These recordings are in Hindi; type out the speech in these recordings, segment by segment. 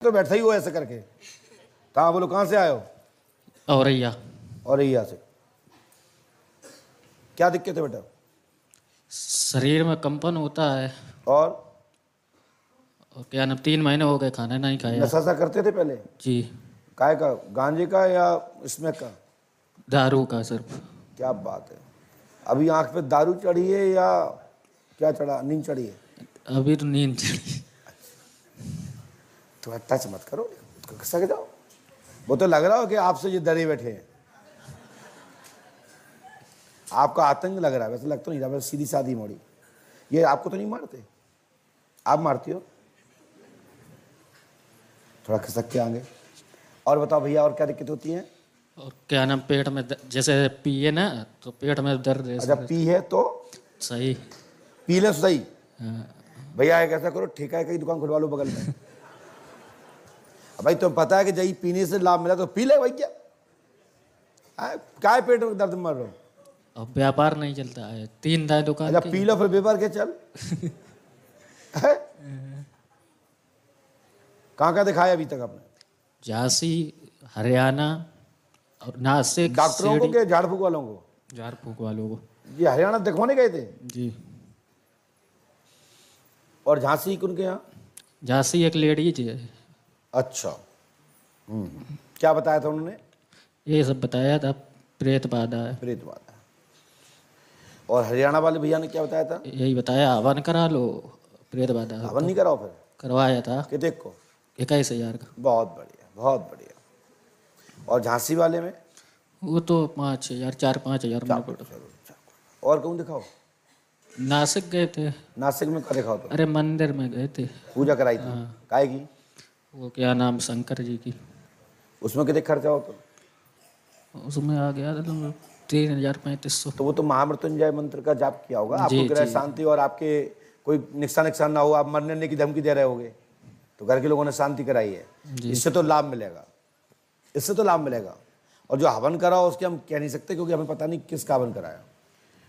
तो बैठा ही हो ऐसे करके। कहाँ बोलो, कहाँ से आए हो? औरैया। औरैया से। क्या दिक्कत है बेटा? शरीर में कंपन होता है और और क्या ना 3 महीने हो गए खाना नहीं खाया। नशा सा करते थे पहले? जी। काय का? गांजे का या इसमें का? दारू का सिर्फ। क्या बात है। अभी आंख पे दारू चढ़ी है या क्या चढ़ा? नींद चढ़ी है? अभी तो नींद चढ़ी। तो टच मत करो, सक जाओ। वो तो लग रहा हो कि आपसे ये डरे बैठे हैं, आपका आतंक लग रहा है। वैसे लग तो नहीं रहा, वैसे सीधी सादी मोड़ी। ये आपको तो नहीं मारते? आप मारती हो? थोड़ा खिसक के आगे। और बताओ भैया, और क्या दिक्कत होती है? और क्या नाम पेट में जैसे पिए ना तो पेट में दर्द है। अच्छा, पी है तो सही। पी ले सही। हाँ। भैया एक ऐसा करो, ठेका की दुकान खुलवा लो बगल में। भाई तुम्हें पता है कि जब पीने से लाभ मिला तो पी ले भाई। क्या काय पेट में दर्द मर रहे हो? अब व्यापार नहीं चलता है, 3 दाएं दुकान अच्छा पी लो फिर व्यापार के चल। कहाँ कहाँ दिखाया अभी तक आपने? झांसी, हरियाणा और नासिक। डॉक्टरों को के झाड़ फूक वालों को? झाड़ फूक वालों को। ये हरियाणा दिखवाने गए थे? जी। और झांसी उनके यहाँ? झांसी एक लेडीज है। अच्छा। क्या बताया था उन्होंने? ये सब बताया था, प्रेत बाधा है। प्रेत बाधा। और हरियाणा वाले भैया ने क्या बताया था? यही बताया, हवन करा लो, प्रेत बाधा। हवन नहीं कराओ फिर? करवाया था। कितने को? 21,000 का। बहुत बढ़िया, बहुत बढ़िया। और झांसी वाले में? वो तो 5,000 4-5,000 में पड़ा। और कहूँ दिखाओ? नासिक गए थे। नासिक में क्या दिखाओ? तो अरे मंदिर में गए थे, पूजा कराई थी। काय की? वो क्या नाम, शंकर जी की। उसमें कितने खर्चा हो? तो उसमें आ गया 3,000-3,500। तो वो तो महामृत्युंजय मंत्र का जाप किया होगा, जी, आपको ग्रह जी। शांति और आपके कोई नुकसान ना हो, आप मरने की धमकी दे रहे होगे, तो घर के लोगों ने शांति कराई है। इससे तो लाभ मिलेगा, इससे तो लाभ मिलेगा। और जो हवन करा उसके हम कह नहीं सकते, क्योंकि हमें पता नहीं किसका हवन कराया।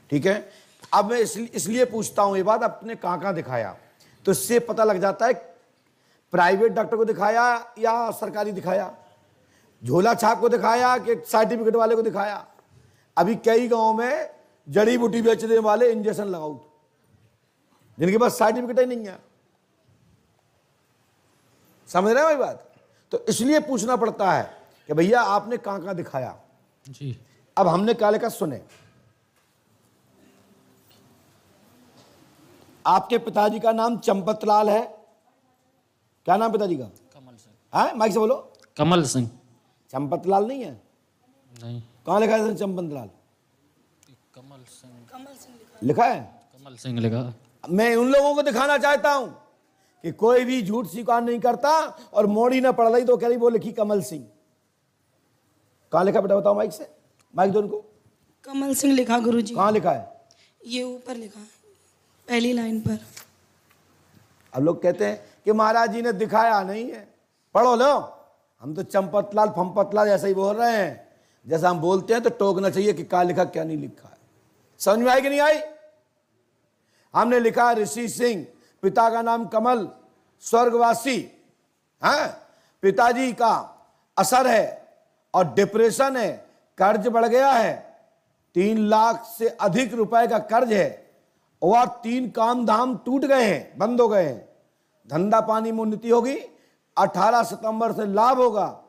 ठीक है। अब मैं इसलिए पूछता हूं ये बात, आपने कहाँ कहाँ दिखाया? तो इससे पता लग जाता है प्राइवेट डॉक्टर को दिखाया या सरकारी दिखाया, झोला छाप को दिखाया कि सर्टिफिकेट वाले को दिखाया। अभी कई गांव में जड़ी बूटी बेचने वाले इंजेक्शन लगाओ, जिनके पास सर्टिफिकेट ही नहीं है। समझ रहे हो ये बात? तो इसलिए पूछना पड़ता है कि भैया आपने कहां कहां दिखाया। जी। अब हमने क्या लिखा सुने। आपके पिताजी का नाम चंपतलाल है। क्या नाम पिताजी का? कमल सिंह। है, माइक से बोलो। कमल सिंह। चंपतलाल नहीं है? नहीं, कहां लिखा है चंपतलाल? कमल सिंह लिखा है? कमल सिंह लिखा। मैं उन लोगों को दिखाना चाहता हूं कि कोई भी झूठ स्वीकार नहीं करता, और मोड़ी ना पड़ रही तो कह रही वो लिखी कमल सिंह। कहां लिखा बेटा बताओ माइक से, माइक दो उनको। कमल सिंह लिखा गुरुजी। कहां लिखा है? ये ऊपर लिखा है, पहली लाइन पर। अब लोग कहते हैं कि महाराज जी ने दिखाया नहीं है, पढ़ो लो। हम तो चंपतलाल फंपतलाल ऐसा ही बोल रहे हैं। जैसा हम बोलते हैं तो टोकना चाहिए कि क्या लिखा क्या नहीं लिखा है। समझ में आई कि नहीं आई? हमने लिखा ऋषि सिंह, पिता का नाम कमल, स्वर्गवासी है, पिताजी का असर है और डिप्रेशन है, कर्ज बढ़ गया है, 3 लाख से अधिक रुपए का कर्ज है, और 3 काम धाम टूट गए हैं, बंद हो गए हैं, धंधा पानी में उन्नति होगी, 18 सितंबर से लाभ होगा।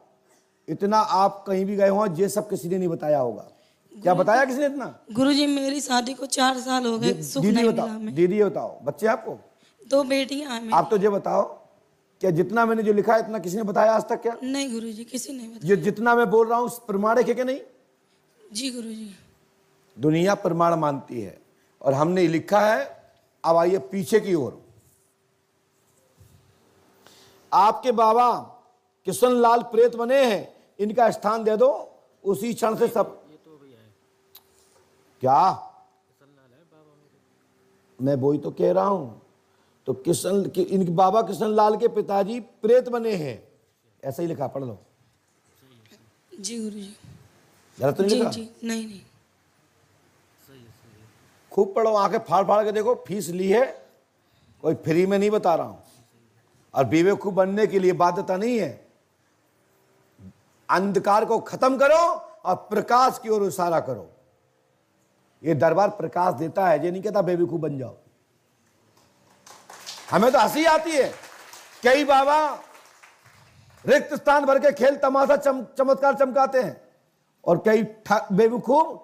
इतना आप कहीं भी गए हो, ये सब किसी ने नहीं बताया होगा। क्या बताया किसी ने इतना? गुरुजी मेरी शादी को 4 साल हो गए, सुख दीदी नहीं बताओ, मिला हमें। दीदी बताओ, बच्चे आपको? 2 बेटियां हैं मेरी। आप तो ये बताओ, क्या जितना मैंने जो लिखा है इतना किसी ने बताया आज तक? क्या नहीं गुरुजी, किसी नहीं बताया। ये जितना मैं बोल रहा हूं प्रमाणिक है कि नहीं? जी गुरुजी। दुनिया प्रमाण मानती है, और हमने लिखा है। अब आइए पीछे की ओर। आपके बाबा किशन लाल प्रेत बने हैं, इनका स्थान दे दो, उसी क्षण से सब। क्या मैं वही तो कह रहा हूं। तो इनके बाबा किशन लाल के पिताजी प्रेत बने हैं, ऐसा ही लिखा, पढ़ लो। जी गुरुजी। गलत तो नहीं जी लिखा? जी, नहीं नहीं। खूब पढ़ो, आंखें फाड़ फाड़ के देखो। फीस ली है, कोई फ्री में नहीं बता रहा हूं। और बेवकूफ बनने के लिए बाध्यता नहीं है। अंधकार को खत्म करो और प्रकाश की ओर इशारा करो। ये दरबार प्रकाश देता है, ये नहीं कहता बेवकूफ बन जाओ। हमें तो हंसी आती है, कई बाबा रिक्त स्थान भर के खेल तमाशा चमत्कार चमकाते हैं और कई बेवकूफ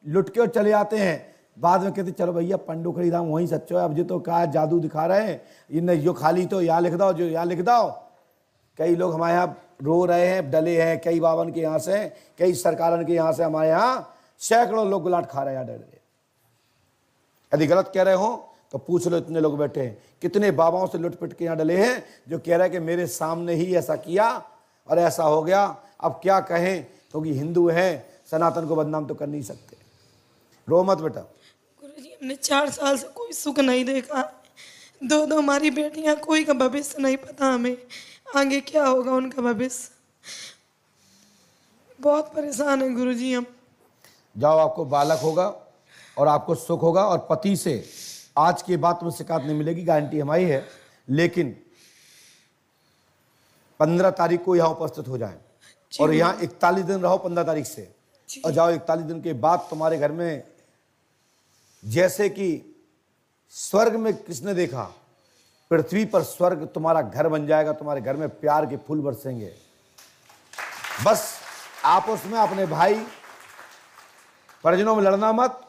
लुट के और चले आते हैं। बाद में कहते चलो भैया पंडो खरीदाम वहीं सच्चो है, अब जो तो कहा जादू दिखा रहे हैं, इन्हें जो खाली तो यहाँ लिख दो, जो यहाँ लिख दो। कई लोग हमारे यहाँ रो रहे हैं, डले हैं, कई बावन के यहाँ से, कई सरकारन के यहाँ से हमारे यहाँ सैकड़ों लोग गुलाट खा रहे हैं डर रहे। यदि गलत कह रहे हो तो पूछ लो, इतने लोग बैठे हैं, कितने बाबाओं से लुट पिट के यहाँ डले हैं जो कह रहे हैं कि मेरे सामने ही ऐसा किया और ऐसा हो गया। अब क्या कहें, क्योंकि हिंदू हैं, सनातन को बदनाम तो कर नहीं सकते। रो मत बेटा। गुरुजी हमने 4 साल से कोई सुख नहीं देखा, 2 हमारी बेटियां, कोई का भविष्य नहीं पता हमें, आगे क्या होगा उनका भविष्य। बहुत परेशान है गुरुजी हम। जाओ, आपको बालक होगा और आपको सुख होगा और पति से आज के बाद तुम्हें शिकायत नहीं मिलेगी, गारंटी हमारी है। लेकिन 15 तारीख को यहाँ उपस्थित हो जाएं और यहाँ 41 दिन रहो 15 तारीख से, और जाओ 41 दिन के बाद तुम्हारे घर में जैसे कि स्वर्ग में किसने देखा, पृथ्वी पर स्वर्ग तुम्हारा घर बन जाएगा। तुम्हारे घर में प्यार के फूल बरसेंगे। बस आपस में अपने भाई परिजनों में लड़ना मत,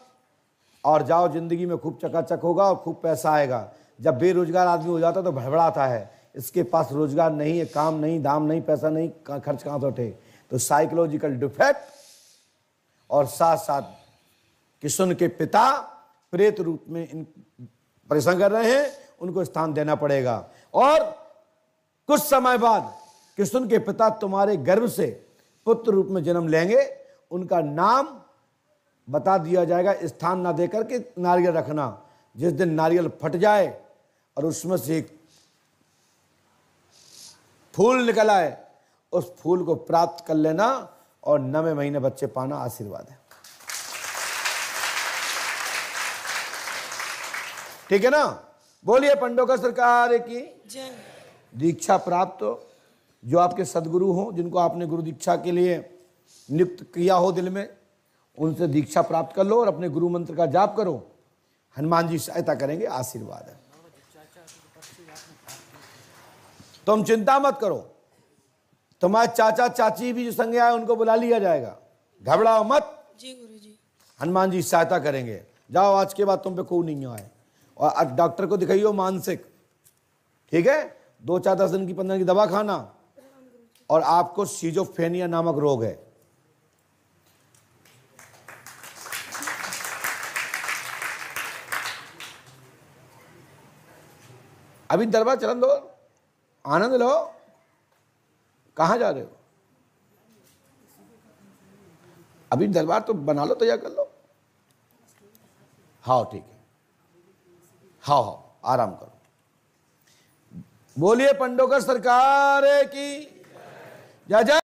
और जाओ, जिंदगी में खूब चकाचक होगा और खूब पैसा आएगा। जब बेरोजगार आदमी हो जाता तो भड़बड़ाता है, इसके पास रोजगार नहीं है, काम नहीं, दाम नहीं, पैसा नहीं, खर्च कहाँ से उठे। तो साइकोलॉजिकल डिफेक्ट और साथ साथ किशुन के पिता प्रेत रूप में इन परेशान कर रहे हैं, उनको स्थान देना पड़ेगा। और कुछ समय बाद किशुन के पिता तुम्हारे गर्भ से पुत्र रूप में जन्म लेंगे, उनका नाम बता दिया जाएगा। स्थान ना देकर के नारियल रखना, जिस दिन नारियल फट जाए और उसमें से एक फूल निकल आए, उस फूल को प्राप्त कर लेना और 9वें महीने बच्चे पाना आशीर्वाद है। ठीक है ना? बोलिए पंडोकर सरकार की जय। दीक्षा प्राप्त हो, जो आपके सदगुरु हो, जिनको आपने गुरु दीक्षा के लिए नियुक्त किया हो दिल में, उनसे दीक्षा प्राप्त कर लो और अपने गुरु मंत्र का जाप करो। हनुमान जी सहायता करेंगे, आशीर्वाद है। तुम चिंता मत करो, तुम्हारे चाचा चाची भी जो संगे आए उनको बुला लिया जाएगा, घबराओ मत। जी गुरुजी। हनुमान जी सहायता करेंगे। जाओ, आज के बाद तुम पे कोई नहीं आए, और डॉक्टर को दिखाइयो मानसिक, ठीक है? 2-4-10 दिन की 15 की दवा खाना, और आपको सीजोफ्रेनिया नामक रोग है। अभी दरबार चलन दो, आनंद लो। कहां जा रहे हो? अभी दरबार तो बना लो, तैयार कर लो। हाँ ठीक है, हाँ आराम करो। बोलिए पंडोकर सरकार की जय जय।